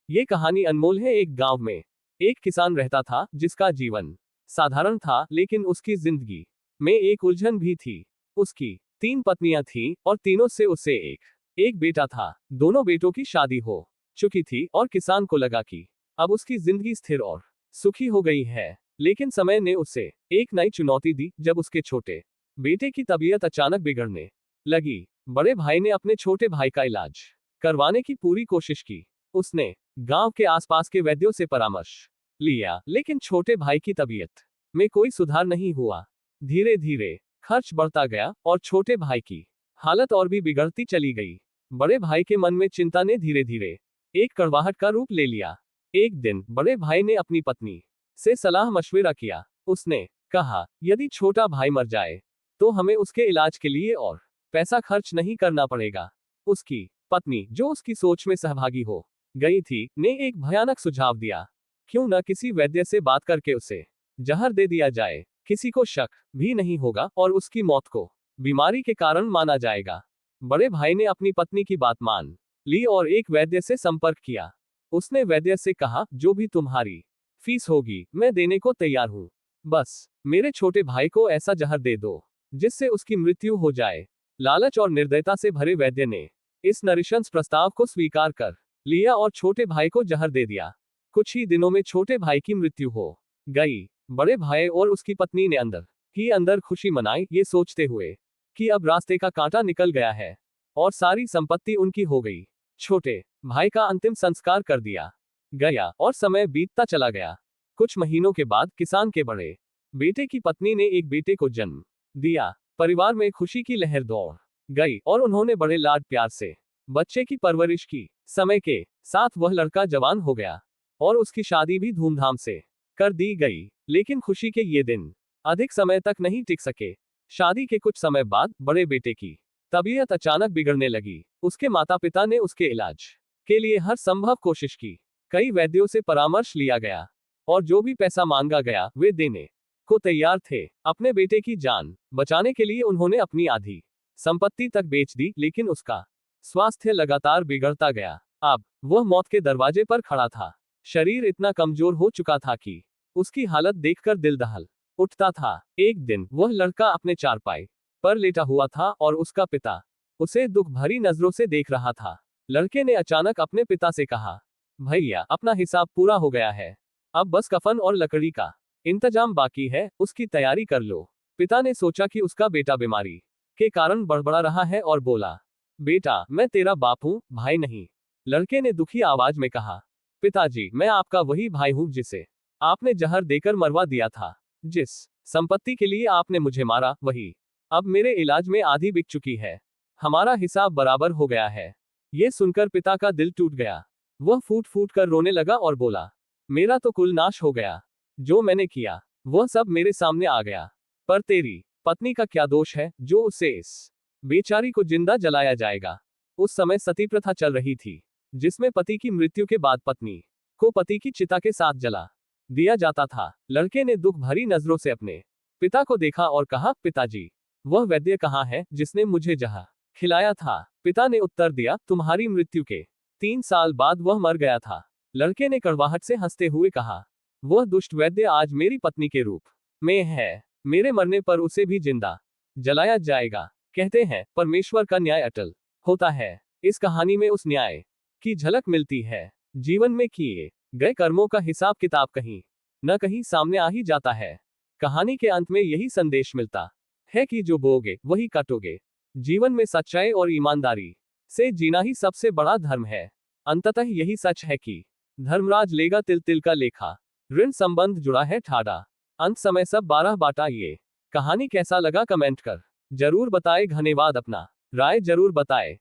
ये कहानी अनमोल है। एक गांव में एक किसान रहता था जिसका जीवन साधारण था, लेकिन उसकी जिंदगी में एक उलझन भी थी। उसकी 3 पत्नियां थीं और तीनों से उसे एक बेटा था। दोनों बेटों की शादी हो चुकी थी और किसान को लगा कि अब उसकी जिंदगी स्थिर और सुखी हो गई है। लेकिन समय ने उसे एक नई चुनौती दी जब उसके छोटे बेटे की तबीयत अचानक बिगड़ने लगी। बड़े भाई ने अपने छोटे भाई का इलाज करवाने की पूरी कोशिश की। उसने गांव के आसपास के वैद्यों से परामर्श लिया, लेकिन छोटे भाई की तबीयत में कोई सुधार नहीं हुआ। धीरे धीरे खर्च बढ़ता गया और छोटे भाई की हालत और भी बिगड़ती चली गई। बड़े भाई के मन में चिंता ने धीरे धीरे एक कड़वाहट का रूप ले लिया। एक दिन बड़े भाई ने अपनी पत्नी से सलाह मशविरा किया। उसने कहा, यदि छोटा भाई मर जाए तो हमें उसके इलाज के लिए और पैसा खर्च नहीं करना पड़ेगा। उसकी पत्नी, जो उसकी सोच में सहभागी हो गई थी, ने एक भयानक सुझाव दिया। क्यों न किसी वैद्य से बात करके उसे जहर दे दिया जाए। किसी को शक भी नहीं होगा और उसकी मौत को बीमारी के कारण माना जाएगा। बड़े भाई ने अपनी पत्नी की बात मान ली और एक वैद्य से संपर्क किया। उसने वैद्य से कहा, जो भी तुम्हारी फीस होगी मैं देने को तैयार हूं। बस मेरे छोटे भाई को ऐसा जहर दे दो जिससे उसकी मृत्यु हो जाए। लालच और निर्दयता से भरे वैद्य ने इस नृशंस प्रस्ताव को स्वीकार कर लिया और छोटे भाई को जहर दे दिया। कुछ ही दिनों में छोटे भाई की मृत्यु हो गई। बड़े भाई और उसकी पत्नी ने अंदर ही अंदर खुशी मनाई, ये सोचते हुए कि अब रास्ते का कांटा निकल गया है और सारी संपत्ति उनकी हो गई। छोटे भाई का अंतिम संस्कार कर दिया गया और समय बीतता चला गया। कुछ महीनों के बाद किसान के बड़े बेटे की पत्नी ने एक बेटे को जन्म दिया। परिवार में खुशी की लहर दौड़ गई और उन्होंने बड़े लाड प्यार से बच्चे की परवरिश की। समय के साथ वह लड़का जवान हो गया और उसकी शादी भी धूमधाम से कर दी गई। लेकिन खुशी के ये दिन अधिक समय तक नहीं टिक सके। शादी के कुछ समय बाद बड़े बेटे की तबीयत अचानक बिगड़ने लगी। उसके माता पिता ने उसके इलाज के लिए हर संभव कोशिश की। कई वैद्यों से परामर्श लिया गया और जो भी पैसा मांगा गया वे देने को तैयार थे। अपने बेटे की जान बचाने के लिए उन्होंने अपनी आधी संपत्ति तक बेच दी, लेकिन उसका स्वास्थ्य लगातार बिगड़ता गया। अब वह मौत के दरवाजे पर खड़ा था। शरीर इतना कमजोर हो चुका था कि उसकी हालत देखकर दिल दहल उठता था। एक दिन वह लड़का अपने चारपाई पर लेटा हुआ था और उसका पिता उसे दुख भरी नजरों से देख रहा था। लड़के ने अचानक अपने पिता से कहा, भैया, अपना हिसाब पूरा हो गया है, अब बस कफन और लकड़ी का इंतजाम बाकी है, उसकी तैयारी कर लो। पिता ने सोचा कि उसका बेटा बीमारी के कारण बड़बड़ा रहा है और बोला, बेटा, मैं तेरा बाप हूं, भाई नहीं। लड़के ने दुखी आवाज में कहा, पिताजी, मैं आपका वही भाई हूं जिसे आपने जहर देकर मरवा दिया था। जिस संपत्ति के लिए आपने मुझे मारा, वही अब मेरे इलाज में आधी बिक चुकी है। हमारा हिसाब बराबर हो गया है। यह सुनकर पिता का दिल टूट गया। वह फूट फूट कर रोने लगा और बोला, मेरा तो कुल नाश हो गया। जो मैंने किया वह सब मेरे सामने आ गया। पर तेरी पत्नी का क्या दोष है जो उससे इस बेचारी को जिंदा जलाया जाएगा। उस समय सती प्रथा चल रही थी, जिसमें पति की मृत्यु के बाद पत्नी को पति की चिता के साथ जला दिया जाता था। लड़के ने दुख भरी नजरों से अपने पिता को देखा और कहा, पिताजी, वह वैद्य कहाँ है जिसने मुझे जहर खिलाया था। पिता ने उत्तर दिया, तुम्हारी मृत्यु के 3 साल बाद वह मर गया था। लड़के ने कड़वाहट से हंसते हुए कहा, वह दुष्ट वैद्य आज मेरी पत्नी के रूप में है। मेरे मरने पर उसे भी जिंदा जलाया जाएगा। कहते हैं, परमेश्वर का न्याय अटल होता है। इस कहानी में उस न्याय की झलक मिलती है। जीवन में किए गए कर्मों का हिसाब किताब कहीं न कहीं सामने आ ही जाता है। कहानी के अंत में यही संदेश मिलता है कि जो बोओगे वही काटोगे। जीवन में सच्चाई और ईमानदारी से जीना ही सबसे बड़ा धर्म है। अंततः यही सच है कि धर्मराज लेगा तिल तिल का लेखा, ऋण संबंध जुड़ा है ठाड़ा, अंत समय सब 12 बाटा। ये कहानी कैसा लगा कमेंट कर जरूर बताएं। धन्यवाद। अपना राय जरूर बताएं।